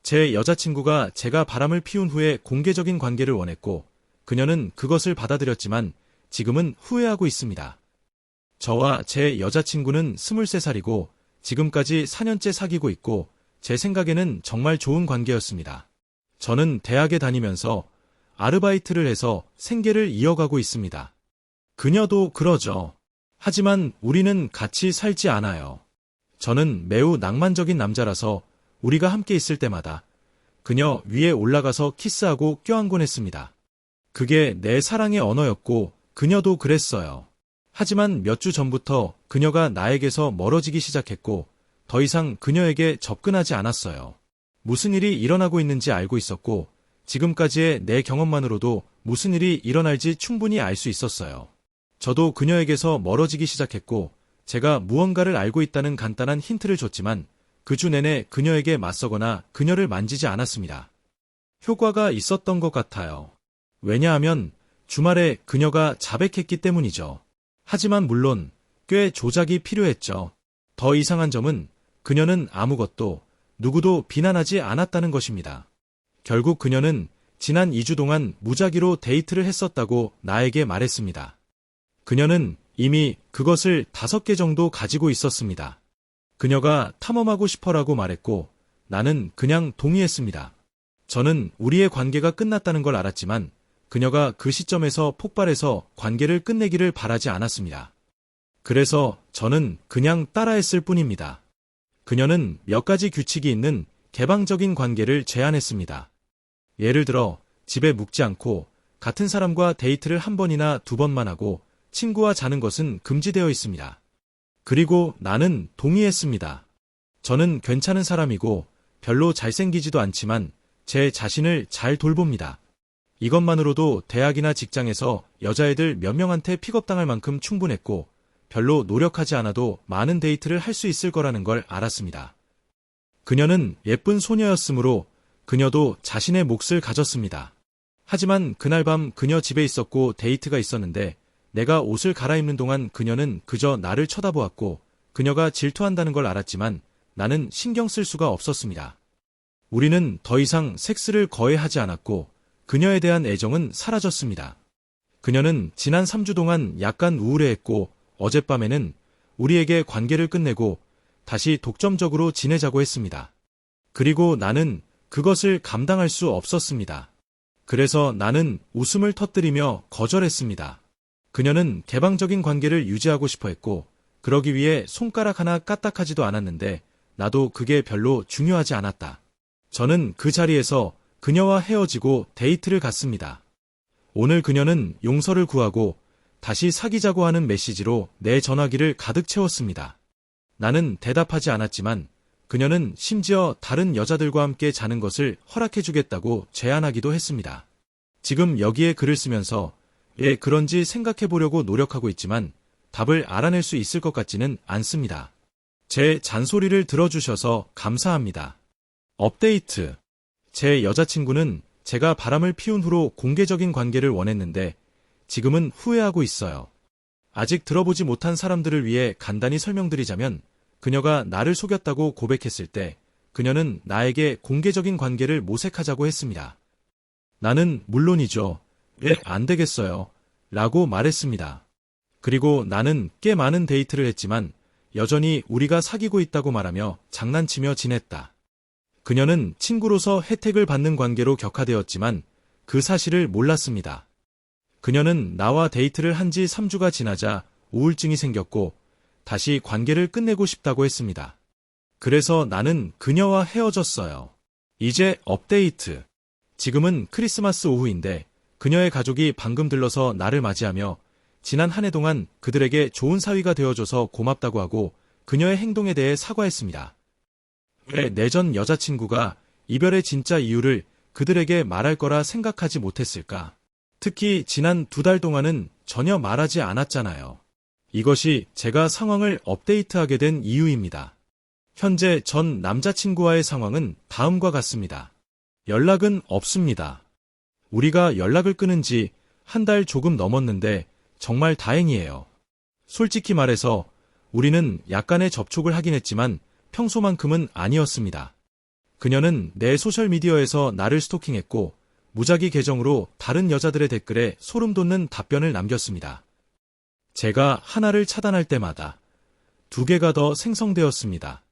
제 여자친구가 제가 바람을 피운 후에 공개적인 관계를 원했고, 그녀는 그것을 받아들였지만 지금은 후회하고 있습니다. 저와 제 여자친구는 23살이고 지금까지 4년째 사귀고 있고 제 생각에는 정말 좋은 관계였습니다. 저는 대학에 다니면서 아르바이트를 해서 생계를 이어가고 있습니다. 그녀도 그러죠. 하지만 우리는 같이 살지 않아요. 저는 매우 낭만적인 남자라서 우리가 함께 있을 때마다 그녀 위에 올라가서 키스하고 껴안곤 했습니다. 그게 내 사랑의 언어였고 그녀도 그랬어요. 하지만 몇 주 전부터 그녀가 나에게서 멀어지기 시작했고 더 이상 그녀에게 접근하지 않았어요. 무슨 일이 일어나고 있는지 알고 있었고 지금까지의 내 경험만으로도 무슨 일이 일어날지 충분히 알 수 있었어요. 저도 그녀에게서 멀어지기 시작했고 제가 무언가를 알고 있다는 간단한 힌트를 줬지만 그 주 내내 그녀에게 맞서거나 그녀를 만지지 않았습니다. 효과가 있었던 것 같아요. 왜냐하면 주말에 그녀가 자백했기 때문이죠. 하지만 물론 꽤 조작이 필요했죠. 더 이상한 점은 그녀는 아무것도 누구도 비난하지 않았다는 것입니다. 결국 그녀는 지난 2주 동안 무작위로 데이트를 했었다고 나에게 말했습니다. 그녀는 이미 그것을 5개 정도 가지고 있었습니다. 그녀가 탐험하고 싶어라고 말했고 나는 그냥 동의했습니다. 저는 우리의 관계가 끝났다는 걸 알았지만 그녀가 그 시점에서 폭발해서 관계를 끝내기를 바라지 않았습니다. 그래서 저는 그냥 따라했을 뿐입니다. 그녀는 몇 가지 규칙이 있는 개방적인 관계를 제안했습니다. 예를 들어 집에 묵지 않고 같은 사람과 데이트를 한 번이나 2번만 하고 친구와 자는 것은 금지되어 있습니다. 그리고 나는 동의했습니다. 저는 괜찮은 사람이고 별로 잘생기지도 않지만 제 자신을 잘 돌봅니다. 이것만으로도 대학이나 직장에서 여자애들 몇 명한테 픽업당할 만큼 충분했고 별로 노력하지 않아도 많은 데이트를 할 수 있을 거라는 걸 알았습니다. 그녀는 예쁜 소녀였으므로 그녀도 자신의 몫을 가졌습니다. 하지만 그날 밤 그녀 집에 있었고 데이트가 있었는데 내가 옷을 갈아입는 동안 그녀는 그저 나를 쳐다보았고 그녀가 질투한다는 걸 알았지만 나는 신경 쓸 수가 없었습니다. 우리는 더 이상 섹스를 거의 하지 않았고 그녀에 대한 애정은 사라졌습니다. 그녀는 지난 3주 동안 약간 우울해했고 어젯밤에는 우리에게 관계를 끝내고 다시 독점적으로 지내자고 했습니다. 그리고 나는 그것을 감당할 수 없었습니다. 그래서 나는 웃음을 터뜨리며 거절했습니다. 그녀는 개방적인 관계를 유지하고 싶어 했고 그러기 위해 손가락 하나 까딱하지도 않았는데 나도 그게 별로 중요하지 않았다. 저는 그 자리에서 그녀와 헤어지고 데이트를 갔습니다. 오늘 그녀는 용서를 구하고 다시 사귀자고 하는 메시지로 내 전화기를 가득 채웠습니다. 나는 대답하지 않았지만 그녀는 심지어 다른 여자들과 함께 자는 것을 허락해주겠다고 제안하기도 했습니다. 지금 여기에 글을 쓰면서 왜 그런지 생각해 보려고 노력하고 있지만 답을 알아낼 수 있을 것 같지는 않습니다. 제 잔소리를 들어주셔서 감사합니다. 업데이트. 제 여자친구는 제가 바람을 피운 후로 공개적인 관계를 원했는데 지금은 후회하고 있어요. 아직 들어보지 못한 사람들을 위해 간단히 설명드리자면 그녀가 나를 속였다고 고백했을 때 그녀는 나에게 공개적인 관계를 모색하자고 했습니다. 나는 물론이죠. 왜 안 되겠어요? 라고 말했습니다. 그리고 나는 꽤 많은 데이트를 했지만 여전히 우리가 사귀고 있다고 말하며 장난치며 지냈다. 그녀는 친구로서 혜택을 받는 관계로 격화되었지만 그 사실을 몰랐습니다. 그녀는 나와 데이트를 한 지 3주가 지나자 우울증이 생겼고 다시 관계를 끝내고 싶다고 했습니다. 그래서 나는 그녀와 헤어졌어요. 이제 업데이트. 지금은 크리스마스 오후인데 그녀의 가족이 방금 들러서 나를 맞이하며 지난 한 해 동안 그들에게 좋은 사위가 되어줘서 고맙다고 하고 그녀의 행동에 대해 사과했습니다. 왜 내 전 여자친구가 이별의 진짜 이유를 그들에게 말할 거라 생각하지 못했을까? 특히 지난 2달 동안은 전혀 말하지 않았잖아요. 이것이 제가 상황을 업데이트하게 된 이유입니다. 현재 전 남자친구와의 상황은 다음과 같습니다. 연락은 없습니다. 우리가 연락을 끊은 지 한 달 조금 넘었는데 정말 다행이에요. 솔직히 말해서 우리는 약간의 접촉을 하긴 했지만 평소만큼은 아니었습니다. 그녀는 내 소셜미디어에서 나를 스토킹했고 무작위 계정으로 다른 여자들의 댓글에 소름 돋는 답변을 남겼습니다. 제가 하나를 차단할 때마다 두 개가 더 생성되었습니다.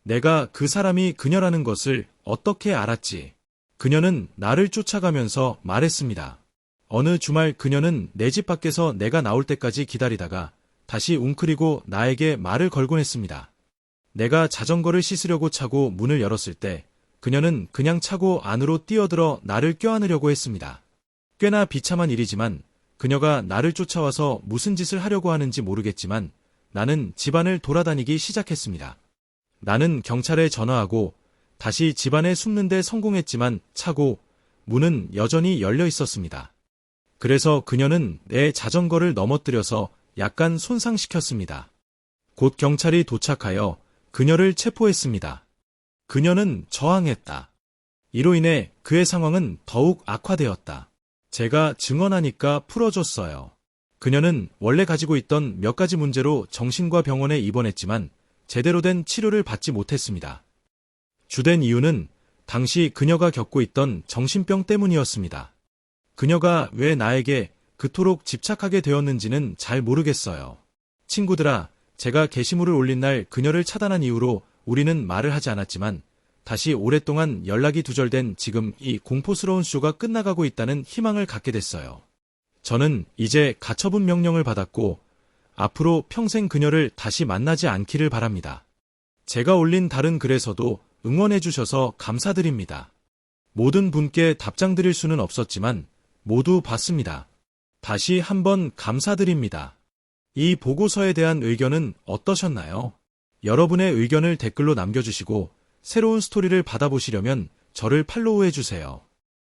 내가 그 사람이 그녀라는 것을 어떻게 알았지? 그녀는 나를 쫓아가면서 말했습니다. 어느 주말 그녀는 내 집 밖에서 내가 나올 때까지 기다리다가 다시 웅크리고 나에게 말을 걸곤 했습니다. 내가 자전거를 씻으려고 차고 문을 열었을 때 그녀는 그냥 차고 안으로 뛰어들어 나를 껴안으려고 했습니다. 꽤나 비참한 일이지만 그녀가 나를 쫓아와서 무슨 짓을 하려고 하는지 모르겠지만 나는 집안을 돌아다니기 시작했습니다. 나는 경찰에 전화하고 다시 집안에 숨는 데 성공했지만 차고 문은 여전히 열려 있었습니다. 그래서 그녀는 내 자전거를 넘어뜨려서 약간 손상시켰습니다. 곧 경찰이 도착하여 그녀를 체포했습니다. 그녀는 저항했다. 이로 인해 그의 상황은 더욱 악화되었다. 제가 증언하니까 풀어줬어요. 그녀는 원래 가지고 있던 몇 가지 문제로 정신과 병원에 입원했지만 제대로 된 치료를 받지 못했습니다. 주된 이유는 당시 그녀가 겪고 있던 정신병 때문이었습니다. 그녀가 왜 나에게 그토록 집착하게 되었는지는 잘 모르겠어요. 친구들아, 제가 게시물을 올린 날 그녀를 차단한 이후로 우리는 말을 하지 않았지만 다시 오랫동안 연락이 두절된 지금 이 공포스러운 쇼가 끝나가고 있다는 희망을 갖게 됐어요. 저는 이제 가처분 명령을 받았고 앞으로 평생 그녀를 다시 만나지 않기를 바랍니다. 제가 올린 다른 글에서도 응원해 주셔서 감사드립니다. 모든 분께 답장 드릴 수는 없었지만 모두 봤습니다. 다시 한번 감사드립니다. 이 보고서에 대한 의견은 어떠셨나요? 여러분의 의견을 댓글로 남겨주시고 새로운 스토리를 받아보시려면 저를 팔로우해 주세요.